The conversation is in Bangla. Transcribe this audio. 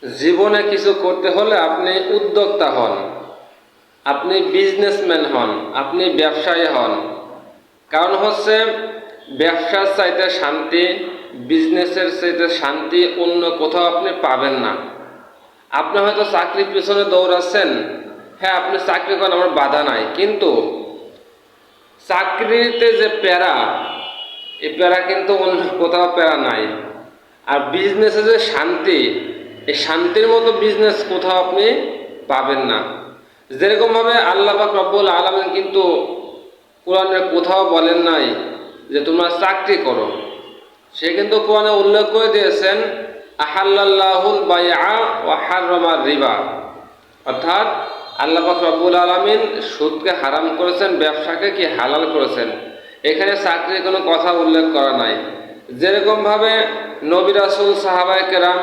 জীবনে কিছু করতে হলে আপনি উদ্যোক্তা হন, আপনি বিজনেসম্যান হন, আপনি ব্যবসায়ী হন। কারণ হচ্ছে ব্যবসার চাইতে শান্তি, বিজনেসের চাইতে শান্তি অন্য কোথাও আপনি পাবেন না। আপনি হয়তো চাকরির পিছনে দৌড়াচ্ছেন, হ্যাঁ আপনি চাকরি করেন, আমার বাধা নাই, কিন্তু চাকরিতে যে প্যারা, এই প্যারা কিন্তু অন্য কোথাও প্যারা নাই। আর বিজনেসে যে শান্তি, এই শান্তির মতো বিজনেস কোথাও আপনি পাবেন না। যেরকমভাবে আল্লাহ পাক রব্বুল আলামিন কিন্তু কোরআনে কোথাও বলেন নাই যে তোমরা চাকরি করো। সে কিন্তু কোরআনে উল্লেখ করে দিয়েছেন আহাল্লাল্লাহুল বাইআ ওয়া হাররামার রিবা, অর্থাৎ আল্লাহ পাক রব্বুল আলামিন সুদকে হারাম করেছেন, ব্যবসাকে কি হালাল করেছেন। এখানে চাকরির কোনো কথা উল্লেখ করা নাই। যেরকমভাবে নবী রাসূল সাহাবায়ে কেরাম